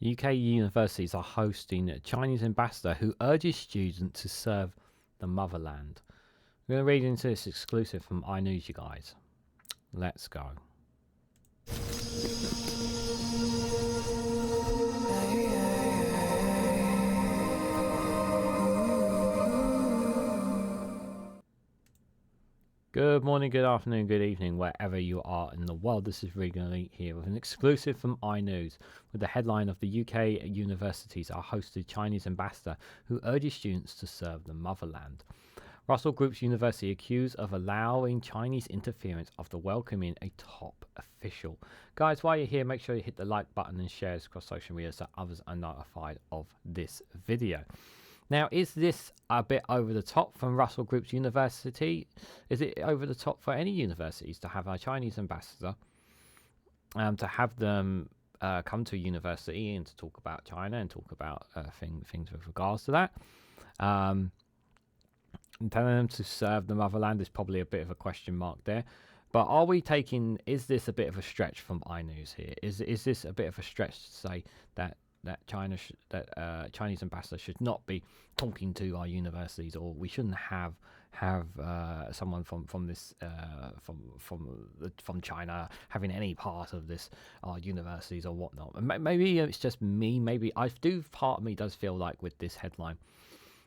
UK universities are hosting a Chinese ambassador who urges students to serve the motherland. I'm going to read into this exclusive from iNews, you guys. Let's go. Good morning, good afternoon, good evening, wherever you are in the world. This is Reganelite here with an exclusive from iNews with the headline of the UK universities are hosted Chinese ambassador who urges students to serve the motherland. Russell Group's university accused of allowing Chinese interference after welcoming a top official. Guys, while you're here, make sure you hit the like button and share this across social media so others are notified of this video. Now, is this a bit over the top from Russell Group's university? Is it over the top for any universities to have a Chinese ambassador, to have them come to a university and to talk about China and talk about things with regards to that? And telling them to serve the motherland is probably a bit of a question mark there. But are we taking? Is this a bit of a stretch from iNews here? Is this a bit of a stretch to say that Chinese ambassador should not be talking to our universities, or we shouldn't have someone from China having any part of this our universities or whatnot? Maybe it's just me. Maybe part of me does feel like with this headline,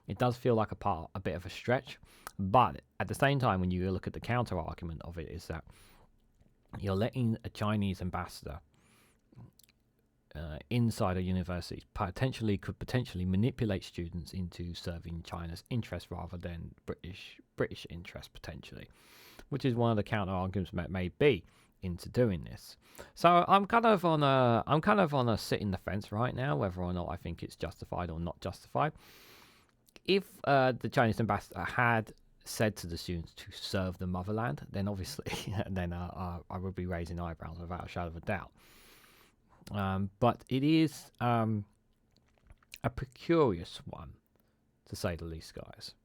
it does feel like a bit of a stretch. But at the same time, when you look at the counter argument of it, is that you're letting a Chinese ambassador inside a university could potentially manipulate students into serving China's interests rather than British interests potentially, which is one of the counter arguments that may be into doing this. So I'm kind of on a sit in the fence right now, whether or not I think it's justified or not justified. If the Chinese ambassador had said to the students to serve the motherland, then obviously I would be raising eyebrows without a shadow of a doubt. But it is a curious one, to say the least, guys.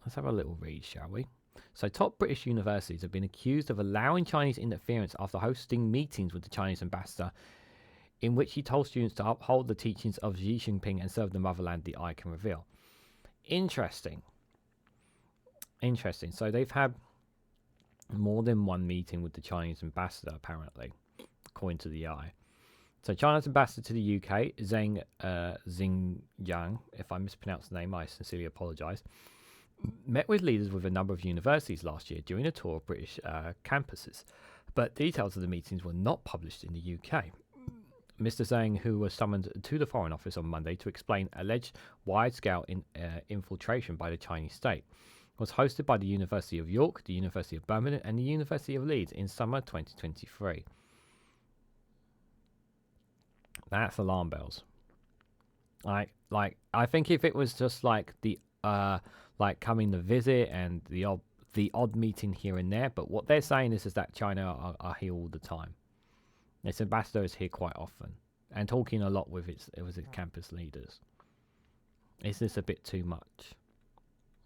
Let's have a little read, shall we? So, top British universities have been accused of allowing Chinese interference after hosting meetings with the Chinese ambassador, in which he told students to uphold the teachings of Xi Jinping and serve the motherland, the eye can reveal. Interesting. So, they've had more than one meeting with the Chinese ambassador, apparently, according to the eye. So China's ambassador to the UK, Zheng Xingyang, if I mispronounce the name, I sincerely apologise, met with leaders with a number of universities last year during a tour of British campuses, but details of the meetings were not published in the UK. Mr. Zhang, who was summoned to the Foreign Office on Monday to explain alleged wide-scale infiltration by the Chinese state, was hosted by the University of York, the University of Birmingham and the University of Leeds in summer 2023. That's alarm bells. I think if it was just like the coming to visit and the odd meeting here and there, but what they're saying is that China are here all the time. Its ambassador is here quite often and talking a lot with its campus leaders. Is this a bit too much?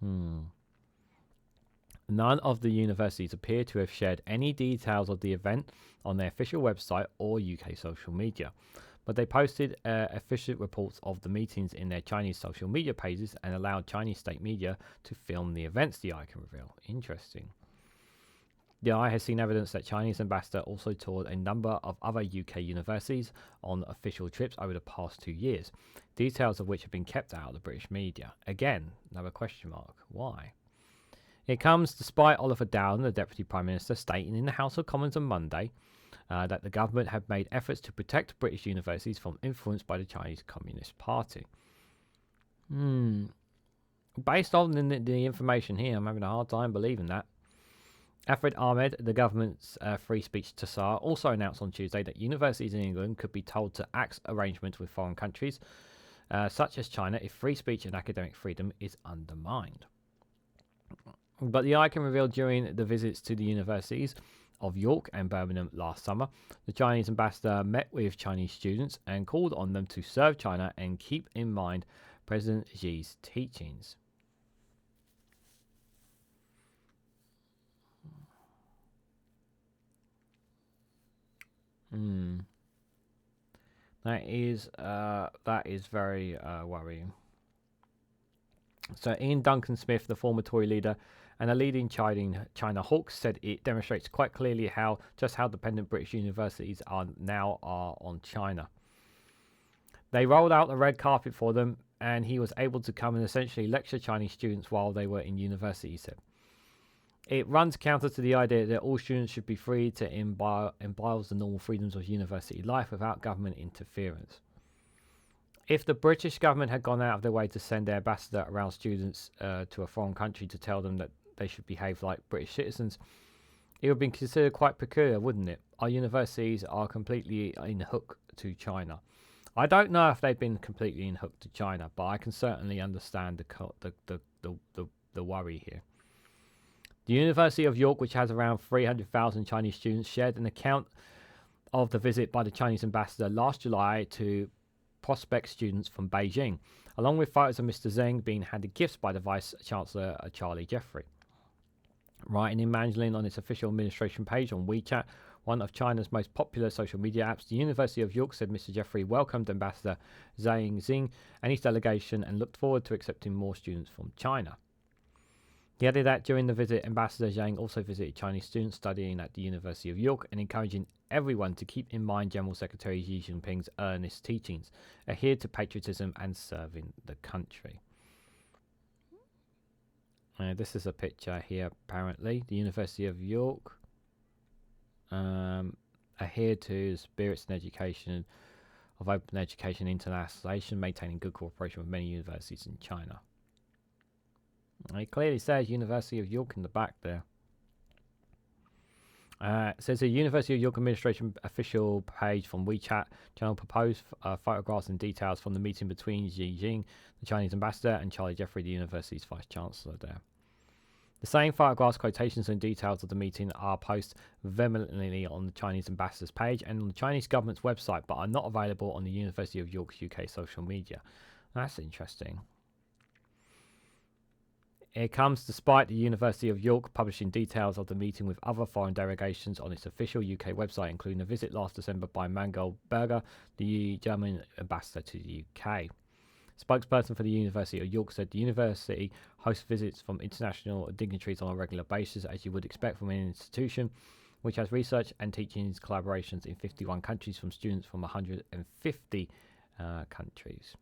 None of the universities appear to have shared any details of the event on their official website or UK social media, but they posted official reports of the meetings in their Chinese social media pages and allowed Chinese state media to film the events, the eye can reveal. Interesting. The eye has seen evidence that Chinese ambassador also toured a number of other UK universities on official trips over the past 2 years, details of which have been kept out of the British media. Again, another question mark. Why? It comes despite Oliver Dowden, the Deputy Prime Minister, stating in the House of Commons on Monday that the government have made efforts to protect British universities from influence by the Chinese Communist Party. Based on the information here, I'm having a hard time believing that. Arif Ahmed, the government's free speech tsar, also announced on Tuesday that universities in England could be told to axe arrangements with foreign countries, such as China, if free speech and academic freedom is undermined. But the eye can reveal during the visits to the universities of York and Birmingham last summer, the Chinese ambassador met with Chinese students and called on them to serve China and keep in mind President Xi's teachings. That is very worrying. So Ian Duncan Smith, the former Tory leader and a leading China hawk, said it demonstrates quite clearly how dependent British universities are on China. They rolled out the red carpet for them, and he was able to come and essentially lecture Chinese students while they were in university, he said. It runs counter to the idea that all students should be free to imbibe the normal freedoms of university life without government interference. If the British government had gone out of their way to send their ambassador around students to a foreign country to tell them that they should behave like British citizens, it would be considered quite peculiar, wouldn't it? Our universities are completely in hook to China. I don't know if they've been completely in hook to China, but I can certainly understand the worry here. The University of York, which has around 300,000 Chinese students, shared an account of the visit by the Chinese ambassador last July to prospect students from Beijing, along with photos of Mr. Zeng being handed gifts by the Vice Chancellor Charlie Jeffrey. Writing in Mandarin on its official administration page on WeChat, one of China's most popular social media apps, the University of York said Mr. Jeffrey welcomed Ambassador Zhang Xing and his delegation and looked forward to accepting more students from China. He added that during the visit, Ambassador Zhang also visited Chinese students studying at the University of York and encouraging everyone to keep in mind General Secretary Xi Jinping's earnest teachings, adhere to patriotism and serving the country. This is a picture here, apparently. The University of York adhere to the spirits and education of open education internationalization, maintaining good cooperation with many universities in China. It clearly says University of York in the back there. It says the University of York administration official page from WeChat channel proposed photographs and details from the meeting between Xi Jinping, the Chinese ambassador, and Charlie Jeffrey, the university's vice chancellor there. The same photographs, quotations, and details of the meeting are posted vehemently on the Chinese ambassador's page and on the Chinese government's website, but are not available on the University of York's UK social media. That's interesting. It comes despite the University of York publishing details of the meeting with other foreign delegations on its official UK website, including a visit last December by Manuel Berger, the German ambassador to the UK. Spokesperson for the University of York said the university hosts visits from international dignitaries on a regular basis, as you would expect from an institution which has research and teaching collaborations in 51 countries from students from 150 countries.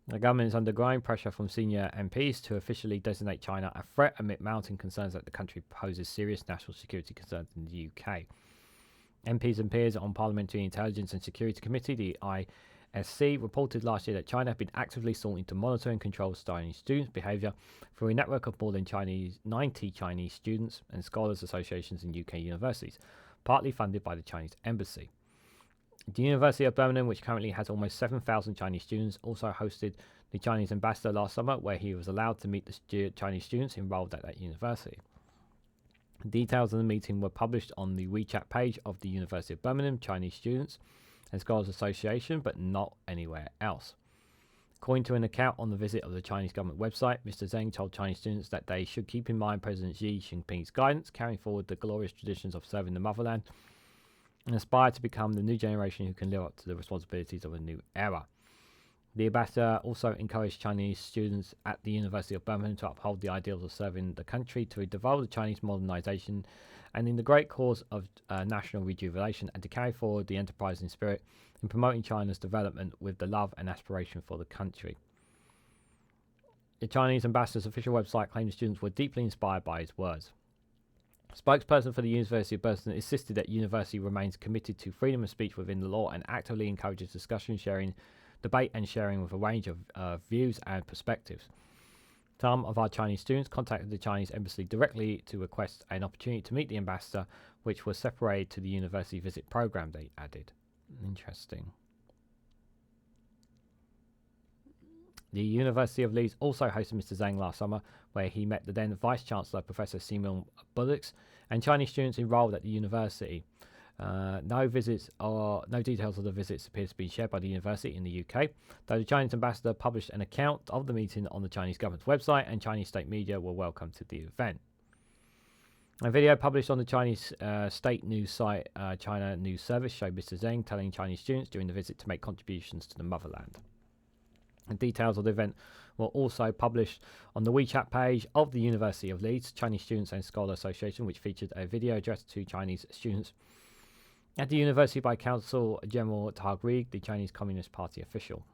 The government is under growing pressure from senior MPs to officially designate China a threat amid mounting concerns that the country poses serious national security concerns in the UK. MPs and peers on Parliamentary Intelligence and Security Committee, the ISC, reported last year that China had been actively sought to monitor and control Chinese students' behaviour through a network of more than 90 Chinese students and scholars associations in UK universities, partly funded by the Chinese embassy. The University of Birmingham, which currently has almost 7,000 Chinese students, also hosted the Chinese ambassador last summer, where he was allowed to meet the Chinese students enrolled at that university. Details of the meeting were published on the WeChat page of the University of Birmingham Chinese Students and Scholars Association, but not anywhere else. According to an account on the visit of the Chinese government website, Mr. Zheng told Chinese students that they should keep in mind President Xi Jinping's guidance, carrying forward the glorious traditions of serving the motherland, and aspire to become the new generation who can live up to the responsibilities of a new era. The ambassador also encouraged Chinese students at the University of Birmingham to uphold the ideals of serving the country, to develop the Chinese modernization and in the great cause of national rejuvenation, and to carry forward the enterprising spirit in promoting China's development with the love and aspiration for the country. The Chinese ambassador's official website claimed the students were deeply inspired by his words. Spokesperson for the University of Birmingham insisted that the university remains committed to freedom of speech within the law and actively encourages discussion, sharing, debate and sharing with a range of views and perspectives. Some of our Chinese students contacted the Chinese embassy directly to request an opportunity to meet the ambassador, which was separated to the university visit program, they added. Interesting. The University of Leeds also hosted Mr. Zhang last summer, where he met the then Vice-Chancellor, Professor Simon Bullocks, and Chinese students enrolled at the university. No details of the visits appear to be shared by the university in the UK, though the Chinese ambassador published an account of the meeting on the Chinese government's website, and Chinese state media were welcome to the event. A video published on the Chinese state news site China News Service showed Mr. Zheng telling Chinese students during the visit to make contributions to the motherland. The details of the event were also published on the WeChat page of the University of Leeds Chinese Students and Scholar Association, which featured a video addressed to Chinese students at the university by Counsel General Ta Gui, the Chinese Communist Party official.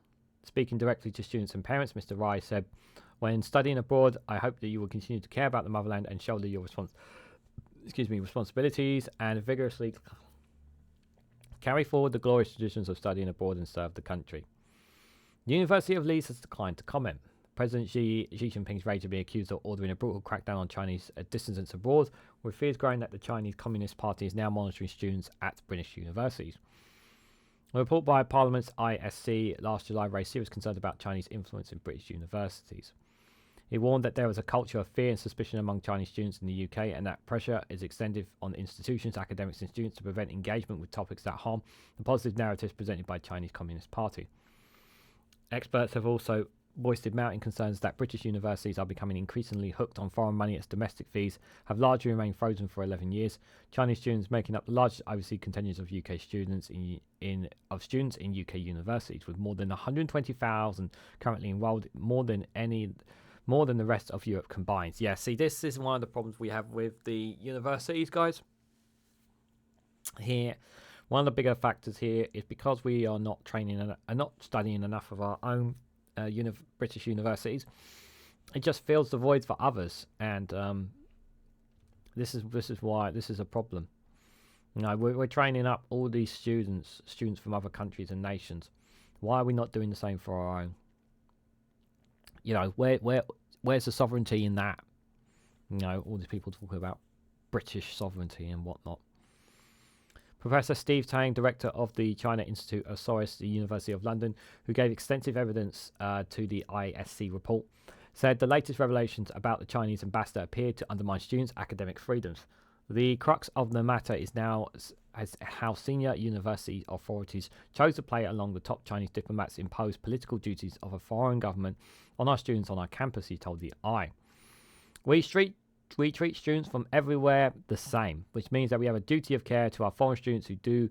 Speaking directly to students and parents, Mr. Rai said, "When studying abroad, I hope that you will continue to care about the motherland and shoulder your responsibilities and vigorously carry forward the glorious traditions of studying abroad and serve the country." The University of Leeds has declined to comment. President Xi Jinping's rage of being accused of ordering a brutal crackdown on Chinese dissidents abroad, with fears growing that the Chinese Communist Party is now monitoring students at British universities. A report by Parliament's ISC last July raised serious concerns about Chinese influence in British universities. It warned that there was a culture of fear and suspicion among Chinese students in the UK, and that pressure is extended on institutions, academics and students to prevent engagement with topics that harm the positive narratives presented by the Chinese Communist Party. Experts have also voiced mounting concerns that British universities are becoming increasingly hooked on foreign money as domestic fees have largely remained frozen for 11 years. Chinese students making up the largest overseas contingent of UK students in UK universities, with more than 120,000 currently enrolled, more than the rest of Europe combined. Yeah, see, this is one of the problems we have with the universities, guys. Here, one of the bigger factors here is because we are not studying enough of our own British universities. It just fills the void for others, and this is why this is a problem. You know, we're training up all these students from other countries and nations. Why are we not doing the same for our own? You know, where's the sovereignty in that? You know, all these people talking about British sovereignty and whatnot. Professor Steve Tang, director of the China Institute of SOAS, the University of London, who gave extensive evidence to the ISC report, said the latest revelations about the Chinese ambassador appeared to undermine students' academic freedoms. The crux of the matter is now as how senior university authorities chose to play along the top Chinese diplomats imposed political duties of a foreign government on our students on our campus, he told the I. We treat students from everywhere the same, which means that we have a duty of care to our foreign students who do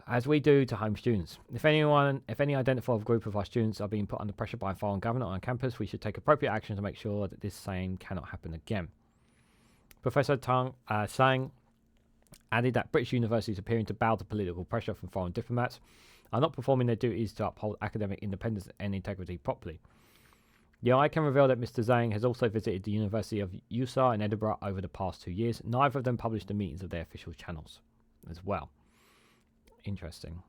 as we do to home students. If any identifiable group of our students are being put under pressure by a foreign government on our campus, we should take appropriate action to make sure that this same cannot happen again. Professor Sang added that British universities appearing to bow to political pressure from foreign diplomats are not performing their duties to uphold academic independence and integrity properly. The I can reveal that Mr. Zhang has also visited the University of Utah in Edinburgh over the past 2 years. Neither of them published the meetings of their official channels as well. Interesting.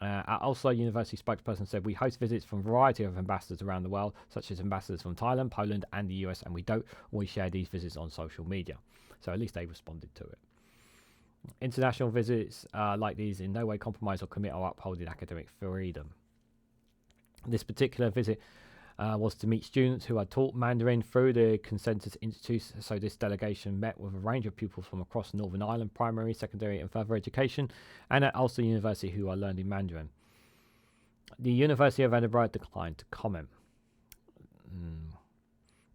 Also, university spokesperson said, "We host visits from a variety of ambassadors around the world, such as ambassadors from Thailand, Poland, and the US, and we don't always share these visits on social media." So at least they responded to it. International visits like these in no way compromise or commit or uphold academic freedom. This particular visit was to meet students who are taught Mandarin through the Consensus Institute. So this delegation met with a range of pupils from across Northern Ireland, primary, secondary and further education, and at Ulster University who are learning Mandarin. The University of Edinburgh declined to comment.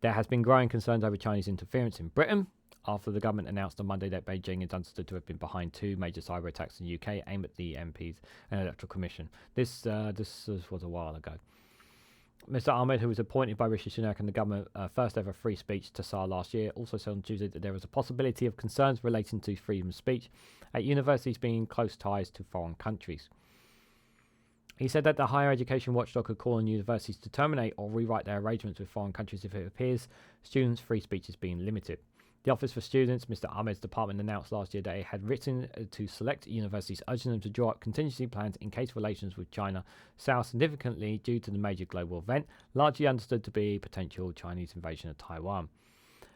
There has been growing concerns over Chinese interference in Britain after the government announced on Monday that Beijing is understood to have been behind 2 major cyber attacks in the UK aimed at the MPs and Electoral Commission. This was a while ago. Mr. Ahmed, who was appointed by Rishi Sunak and the government first ever free speech tsar last year, also said on Tuesday that there was a possibility of concerns relating to freedom of speech at universities being in close ties to foreign countries. He said that the higher education watchdog could call on universities to terminate or rewrite their arrangements with foreign countries if it appears students' free speech is being limited. The Office for Students, Mr. Ahmed's department, announced last year that it had written to select universities, urging them to draw up contingency plans in case relations with China sour significantly due to the major global event, largely understood to be potential Chinese invasion of Taiwan.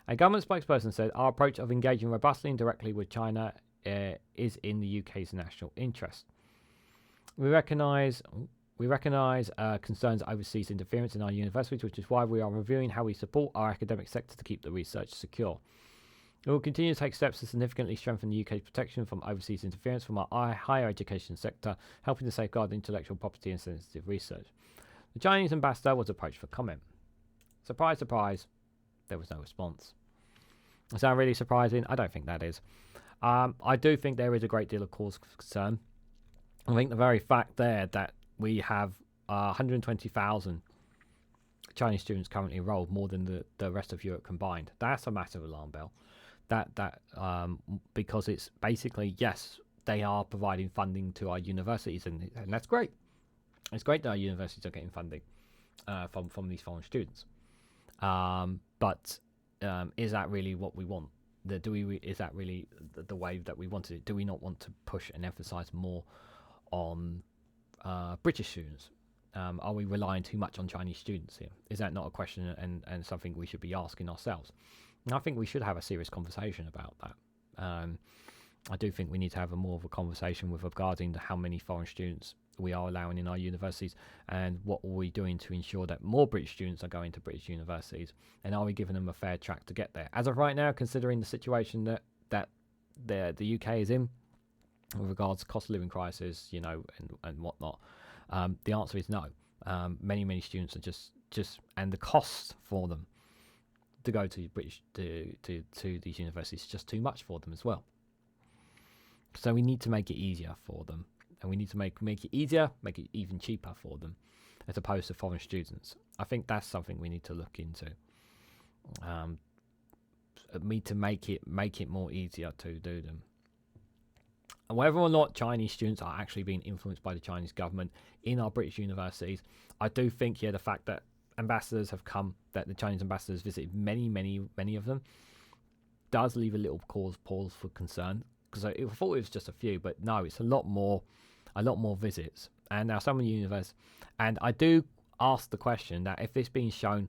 A government spokesperson said, "Our approach of engaging robustly and directly with China is in the UK's national interest. We recognise concerns overseas interference in our universities, which is why we are reviewing how we support our academic sector to keep the research secure. We will continue to take steps to significantly strengthen the UK's protection from overseas interference from our higher education sector, helping to safeguard intellectual property and sensitive research." The Chinese ambassador was approached for comment. Surprise, surprise, there was no response. Is that really surprising? I don't think that is. I do think there is a great deal of cause for concern. I think the very fact there that we have 120,000 Chinese students currently enrolled, more than the rest of Europe combined, that's a massive alarm bell. Because it's basically, yes, they are providing funding to our universities, and that's great. It's great that our universities are getting funding from these foreign students. But is that really what we want? Is that really the way that we want it? Do we not want to push and emphasize more on British students? Are we relying too much on Chinese students here? Is that not a question and something we should be asking ourselves? And I think we should have a serious conversation about that. I do think we need to have more of a conversation with regarding to how many foreign students we are allowing in our universities, and what are we doing to ensure that more British students are going to British universities, and are we giving them a fair track to get there? As of right now, considering the situation that the UK is in with regards to cost of living crisis, and whatnot, the answer is no. Many students are just and the cost for them to go to British to these universities is just too much for them as well. So we need to make it easier for them, and we need to make it easier, make it even cheaper for them, as opposed to foreign students. I think that's something we need to look into. To make it more easier to do them. And whether or not Chinese students are actually being influenced by the Chinese government in our British universities, I do think the fact that ambassadors have come, that the Chinese ambassadors visited many of them, does leave a little pause for concern. Because I thought it was just a few, but no, it's a lot more visits. And now some of the universities, and I do ask the question that if it's being shown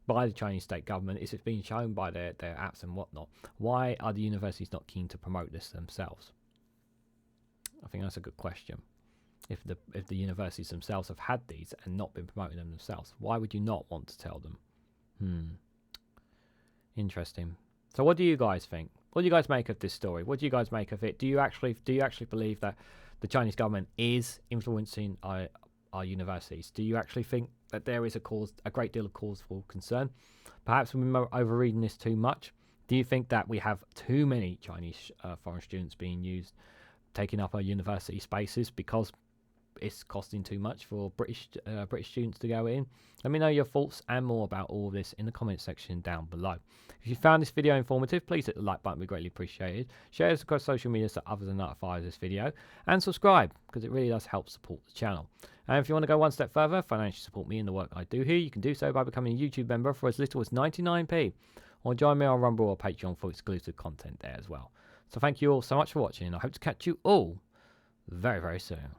by the Chinese state government, if it's being shown by their apps and whatnot, why are the universities not keen to promote this themselves? I think that's a good question. If the universities themselves have had these and not been promoting them themselves, why would you not want to tell them? Interesting. So what do you guys think? What do you guys make of this story? What do you guys make of it? Do you actually believe that the Chinese government is influencing our universities? Do you actually think that there is a great deal of cause for concern? Perhaps we're overreading this too much. Do you think that we have too many Chinese foreign students being used, taking up our university spaces because it's costing too much for British students to go in? Let me know your thoughts and more about all of this in the comment section down below. If you found this video informative, please hit the like button, we greatly appreciate it. Share this across social media so others are notified of this video, and subscribe because it really does help support the channel. And if you want to go one step further, financially support me in the work I do here, you can do so by becoming a YouTube member for as little as 99p, or join me on Rumble or Patreon for exclusive content there as well. So thank you all so much for watching, and I hope to catch you all very soon.